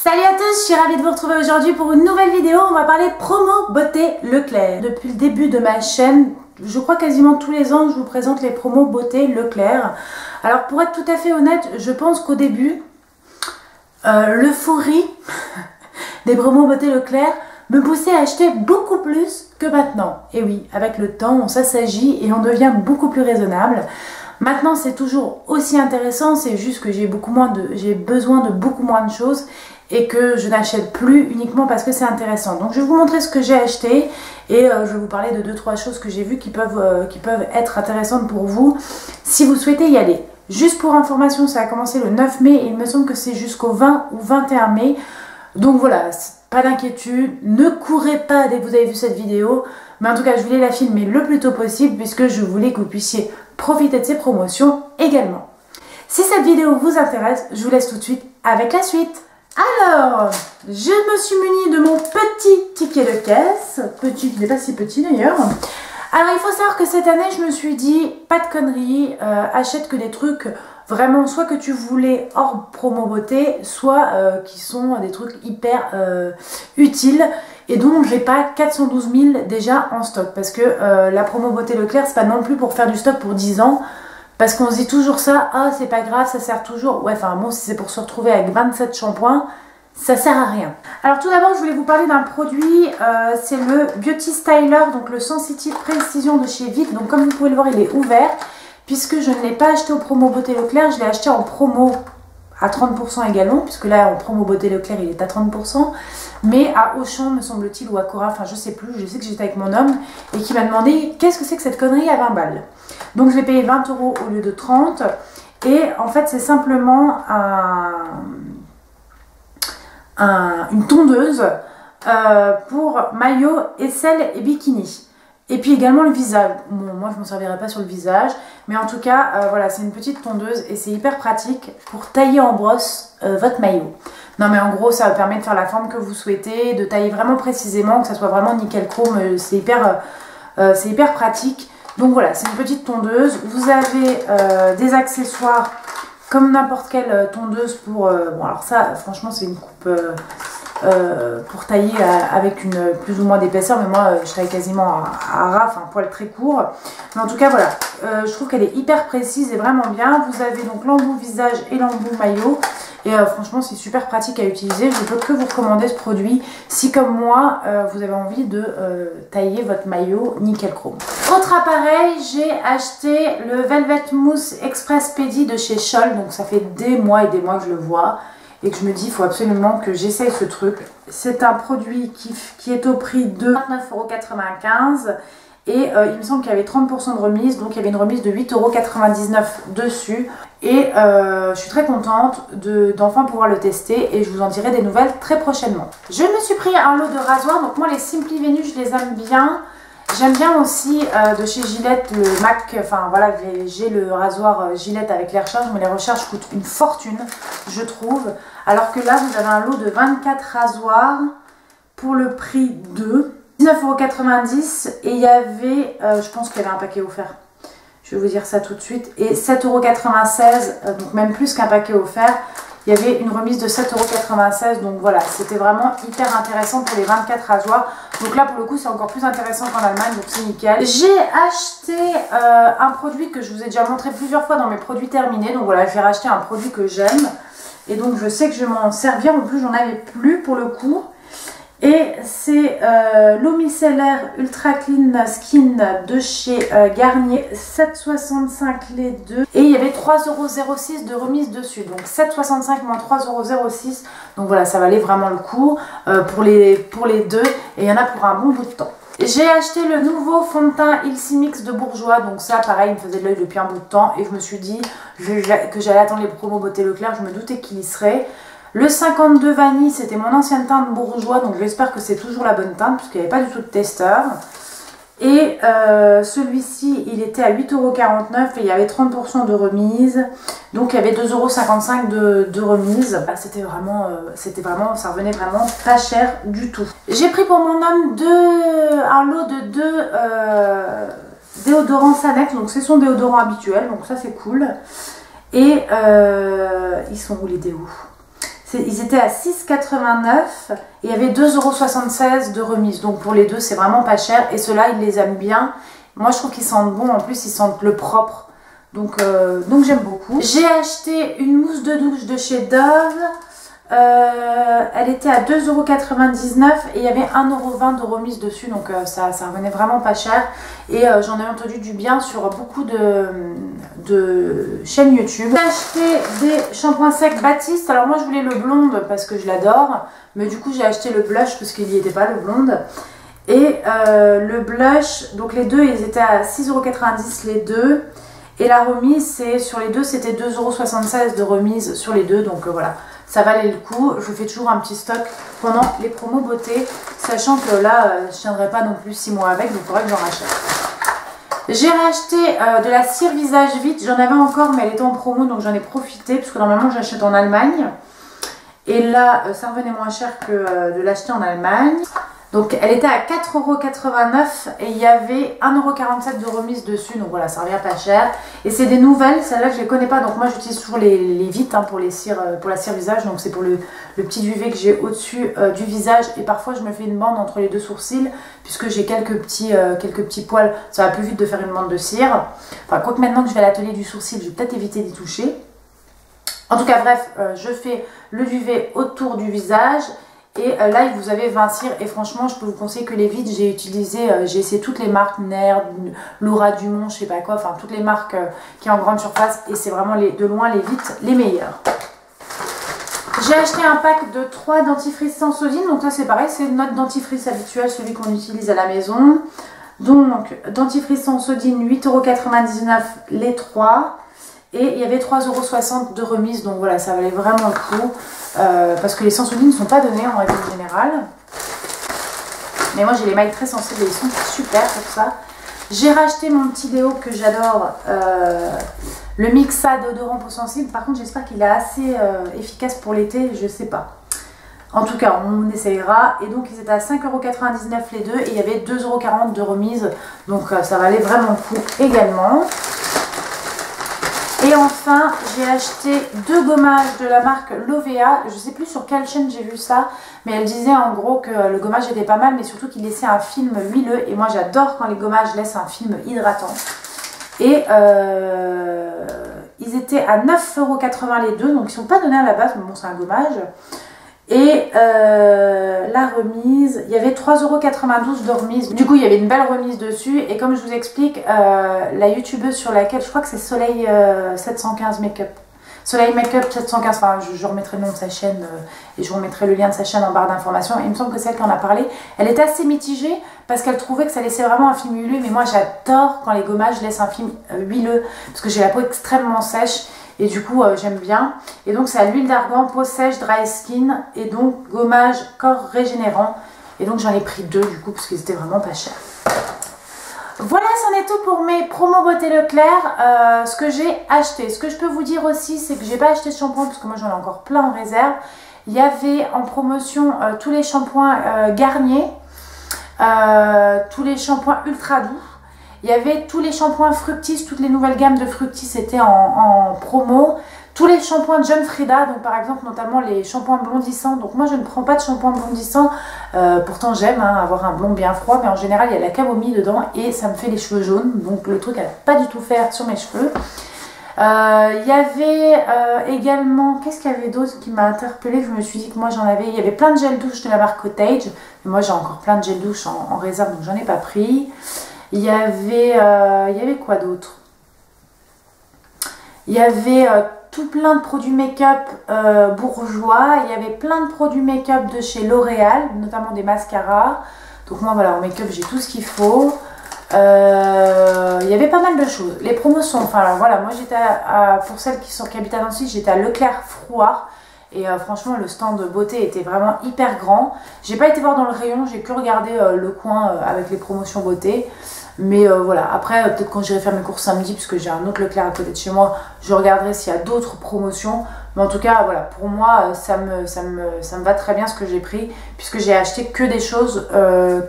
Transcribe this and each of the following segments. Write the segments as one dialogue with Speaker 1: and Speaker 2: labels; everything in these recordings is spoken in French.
Speaker 1: Salut à tous, je suis ravie de vous retrouver aujourd'hui pour une nouvelle vidéo. On va parler promo beauté Leclerc. Depuis le début de ma chaîne, je crois quasiment tous les ans, je vous présente les promos beauté Leclerc. Alors pour être tout à fait honnête, je pense qu'au début, l'euphorie des promos beauté Leclerc me poussait à acheter beaucoup plus que maintenant. Et oui, avec le temps, on s'assagit et on devient beaucoup plus raisonnable. Maintenant, c'est toujours aussi intéressant, c'est juste que j'ai besoin de beaucoup moins de choses et que je n'achète plus uniquement parce que c'est intéressant. Donc je vais vous montrer ce que j'ai acheté et je vais vous parler de 2-3 choses que j'ai vues qui peuvent être intéressantes pour vous si vous souhaitez y aller. Juste pour information, ça a commencé le 9 mai et il me semble que c'est jusqu'au 20 ou 21 mai. Donc voilà, pas d'inquiétude, ne courez pas dès que vous avez vu cette vidéo. Mais en tout cas, je voulais la filmer le plus tôt possible puisque je voulais que vous puissiez profiter de ces promotions également. Si cette vidéo vous intéresse, je vous laisse tout de suite avec la suite. Alors, je me suis munie de mon petit ticket de caisse. Petit, il n'est pas si petit d'ailleurs. Alors, il faut savoir que cette année, je me suis dit, pas de conneries, achète que des trucs vraiment, soit que tu voulais hors promo beauté, soit qui sont des trucs hyper utiles et dont j'ai pas 412 000 déjà en stock. Parce que la promo beauté Leclerc, c'est pas non plus pour faire du stock pour 10 ans. Parce qu'on se dit toujours ça, ah c'est pas grave, ça sert toujours. Ouais, enfin bon, si c'est pour se retrouver avec 27 shampoings, ça sert à rien. Alors tout d'abord, je voulais vous parler d'un produit, c'est le Beauty Styler, donc le Sensitive Précision de chez Vic. Donc comme vous pouvez le voir, il est ouvert, puisque je ne l'ai pas acheté au promo beauté Leclerc, je l'ai acheté en promo à 30% également, puisque là en promo beauté Leclerc il est à 30%, mais à Auchan me semble-t-il, ou à Cora, enfin je sais plus, je sais que j'étais avec mon homme et qui m'a demandé qu'est-ce que c'est que cette connerie à 20 balles. Donc je l'ai payé 20 € au lieu de 30, et en fait c'est simplement une tondeuse pour maillot, aisselle et bikini. Et puis également le visage. Bon, moi je ne m'en servirai pas sur le visage, mais en tout cas voilà, c'est une petite tondeuse et c'est hyper pratique pour tailler en brosse votre maillot. Non mais en gros ça permet de faire la forme que vous souhaitez, de tailler vraiment précisément, que ça soit vraiment nickel chrome, c'est hyper pratique. Donc voilà, c'est une petite tondeuse. Vous avez des accessoires comme n'importe quelle tondeuse pour... bon alors ça franchement c'est une coupe... pour tailler avec une plus ou moins d'épaisseur, mais moi je taille quasiment à ras, enfin poil très court. Mais en tout cas voilà, je trouve qu'elle est hyper précise et vraiment bien. Vous avez donc l'embout visage et l'embout maillot et franchement c'est super pratique à utiliser. Je ne peux que vous recommander ce produit si comme moi vous avez envie de tailler votre maillot nickel chrome. Autre appareil, j'ai acheté le Velvet Mousse Express Pedi de chez Scholl. Donc ça fait des mois et des mois que je le vois et que je me dis il faut absolument que j'essaye ce truc. C'est un produit qui est au prix de 29,95 € et il me semble qu'il y avait 30% de remise, donc il y avait une remise de 8,99 € dessus et je suis très contente d'enfin pouvoir le tester et je vous en dirai des nouvelles très prochainement. Je me suis pris un lot de rasoirs, donc moi les Simply Venus je les aime bien. J'aime bien aussi de chez Gillette le MAC, enfin voilà, j'ai le rasoir Gillette avec les recharges, mais les recharges coûtent une fortune, je trouve. Alors que là, vous avez un lot de 24 rasoirs pour le prix de 19,90 € et il y avait, je pense qu'il y avait un paquet offert. Je vais vous dire ça tout de suite. Et 7,96 €, donc même plus qu'un paquet offert. Il y avait une remise de 7,96 €, donc voilà, c'était vraiment hyper intéressant pour les 24 rasoirs. Donc là, pour le coup, c'est encore plus intéressant qu'en Allemagne, donc c'est nickel. J'ai acheté un produit que je vous ai déjà montré plusieurs fois dans mes produits terminés. Donc voilà, j'ai racheté un produit que j'aime. Et donc je sais que je vais m'en servir, en plus j'en avais plus pour le coup. Et c'est l'eau micellaire Ultra Clean Skin de chez Garnier, 7,65 € les deux. Et il y avait 3,06 € de remise dessus. Donc 7,65 moins 3,06 €. Donc voilà, ça valait vraiment le coup pour les deux. Et il y en a pour un bon bout de temps. J'ai acheté le nouveau fond de teint Ilsi Mix de Bourjois. Donc ça, pareil, il me faisait de l'œil depuis un bout de temps. Et je me suis dit que j'allais attendre les promos beauté Leclerc. Je me doutais qu'il y serait. Le 52 vanille, c'était mon ancienne teinte Bourjois, donc j'espère que c'est toujours la bonne teinte, puisqu'il n'y avait pas du tout de testeur. Et celui-ci, il était à 8,49 € et il y avait 30% de remise. Donc il y avait 2,55 € de remise. C'était vraiment, ça revenait vraiment pas cher du tout. J'ai pris pour mon homme un lot de 2 déodorants Sanex, donc c'est son déodorant habituel, donc ça c'est cool. Et ils sont où les déos? Ils étaient à 6,89 et il y avait 2,76 € de remise. Donc pour les deux, c'est vraiment pas cher. Et ceux-là, ils les aiment bien. Moi, je trouve qu'ils sentent bon. En plus, ils sentent le propre. Donc j'aime beaucoup. J'ai acheté une mousse de douche de chez Dove. Elle était à 2,99 € et il y avait 1,20 € de remise dessus. Donc ça revenait vraiment pas cher. Et j'en ai entendu du bien sur beaucoup de chaînes YouTube. J'ai acheté des shampoings secs Baptiste. Alors moi, je voulais le blonde parce que je l'adore. Mais du coup, j'ai acheté le blush parce qu'il n'y était pas, le blonde. Et le blush, donc les deux, ils étaient à 6,90 € les deux. Et la remise, c'est sur les deux, c'était 2,76 € de remise sur les deux. Donc voilà, ça valait le coup. Je fais toujours un petit stock pendant les promos beauté. Sachant que là, je ne tiendrai pas non plus 6 mois avec. Donc il faudrait que j'en rachète. J'ai racheté de la cire visage vite. J'en avais encore, mais elle était en promo. Donc j'en ai profité. Parce que normalement, j'achète en Allemagne. Et là, ça revenait moins cher que de l'acheter en Allemagne. Donc elle était à 4,89 € et il y avait 1,47 € de remise dessus. Donc voilà, ça revient pas cher. Et c'est des nouvelles, celles-là je les connais pas. Donc moi j'utilise toujours les vites hein, pour la cire visage. Donc c'est pour le petit duvet que j'ai au-dessus du visage. Et parfois je me fais une bande entre les deux sourcils. Puisque j'ai quelques petits poils. Ça va plus vite de faire une bande de cire. Enfin quoique maintenant que je vais à l'atelier du sourcil, je vais peut-être éviter d'y toucher. En tout cas bref, je fais le duvet autour du visage. Et là, vous avez 20 cires et franchement, je peux vous conseiller que les vides, j'ai essayé toutes les marques, Nair, Laura Dumont, je sais pas quoi, enfin toutes les marques qui sont en grande surface et c'est vraiment de loin les vides les meilleurs. J'ai acheté un pack de 3 dentifrices sans sodine, donc là c'est pareil, c'est notre dentifrice habituel, celui qu'on utilise à la maison. Donc, dentifrice sans sodine, 8,99 € les 3. Et il y avait 3,60 € de remise, donc voilà, ça valait vraiment le coup. Parce que les sans sodine ne sont pas donnés en règle générale. Mais moi j'ai les mailles très sensibles et ils sont super pour ça. J'ai racheté mon petit déo que j'adore, le Mixa déodorant peau sensible. Par contre j'espère qu'il est assez efficace pour l'été, je sais pas. En tout cas on essayera. Et donc ils étaient à 5,99 € les deux et il y avait 2,40 € de remise. Donc ça valait vraiment le coup également. Et enfin, j'ai acheté 2 gommages de la marque Lovea. Je ne sais plus sur quelle chaîne j'ai vu ça, mais elle disait en gros que le gommage était pas mal, mais surtout qu'il laissait un film huileux. Et moi, j'adore quand les gommages laissent un film hydratant. Et ils étaient à 9,80 € les deux, donc ils ne sont pas donnés à la base, mais bon, c'est un gommage. Et la remise, il y avait 3,92 € de remise. Du coup, il y avait une belle remise dessus. Et comme je vous explique, la youtubeuse sur laquelle, je crois que c'est Soleil 715 Makeup. Soleil Makeup 715, enfin je remettrai le nom de sa chaîne et je vous remettrai le lien de sa chaîne en barre d'informations. Il me semble que c'est elle qui en a parlé. Elle était assez mitigée parce qu'elle trouvait que ça laissait vraiment un film huileux. Mais moi, j'adore quand les gommages laissent un film huileux parce que j'ai la peau extrêmement sèche. Et du coup, j'aime bien. Et donc, c'est à l'huile d'argan, peau sèche, dry skin. Et donc, gommage, corps régénérant. Et donc, j'en ai pris 2 du coup, parce qu'ils étaient vraiment pas chers. Voilà, c'en est tout pour mes promos beauté Leclerc. Ce que j'ai acheté. Ce que je peux vous dire aussi, c'est que j'ai pas acheté de shampoing, parce que moi, j'en ai encore plein en réserve. Il y avait en promotion tous les shampoings Garnier. Tous les shampoings ultra doux. Il y avait tous les shampoings Fructis, toutes les nouvelles gammes de Fructis étaient en promo. Tous les shampoings John Frieda, donc par exemple notamment les shampoings blondissants. Donc moi je ne prends pas de shampoing blondissant, pourtant j'aime avoir un blond bien froid, mais en général il y a la camomille dedans et ça me fait les cheveux jaunes. Donc le truc n'a pas du tout fait sur mes cheveux. Il y avait également, qu'est-ce qu'il y avait d'autre qui m'a interpellée? Je me suis dit que moi j'en avais, il y avait plein de gel douche de la marque Cottage. Mais moi j'ai encore plein de gel douche en réserve, donc j'en ai pas pris. Il y avait quoi d'autre? Il y avait tout plein de produits make-up bourgeois. Il y avait plein de produits make-up de chez L'Oréal, notamment des mascaras. Donc moi voilà, en make-up j'ai tout ce qu'il faut. Il y avait pas mal de choses. Les promos sont, enfin voilà, moi j'étais pour celles qui habitent à Nancy, j'étais à Leclerc Frouard. Et franchement le stand de beauté était vraiment hyper grand. J'ai pas été voir dans le rayon, j'ai que regardé le coin avec les promotions beauté. Mais voilà, après peut-être quand j'irai faire mes courses samedi, puisque j'ai un autre Leclerc à côté de chez moi, je regarderai s'il y a d'autres promotions. Mais en tout cas voilà, pour moi ça me va très bien ce que j'ai pris, puisque j'ai acheté que des choses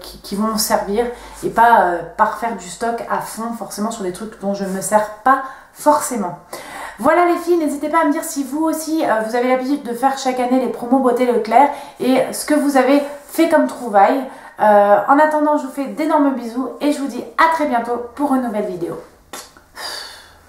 Speaker 1: qui vont me servir et pas refaire du stock à fond forcément sur des trucs dont je ne me sers pas forcément. Voilà les filles, n'hésitez pas à me dire si vous aussi vous avez l'habitude de faire chaque année les promos beauté Leclerc et ce que vous avez fait comme trouvaille. En attendant, je vous fais d'énormes bisous et je vous dis à très bientôt pour une nouvelle vidéo.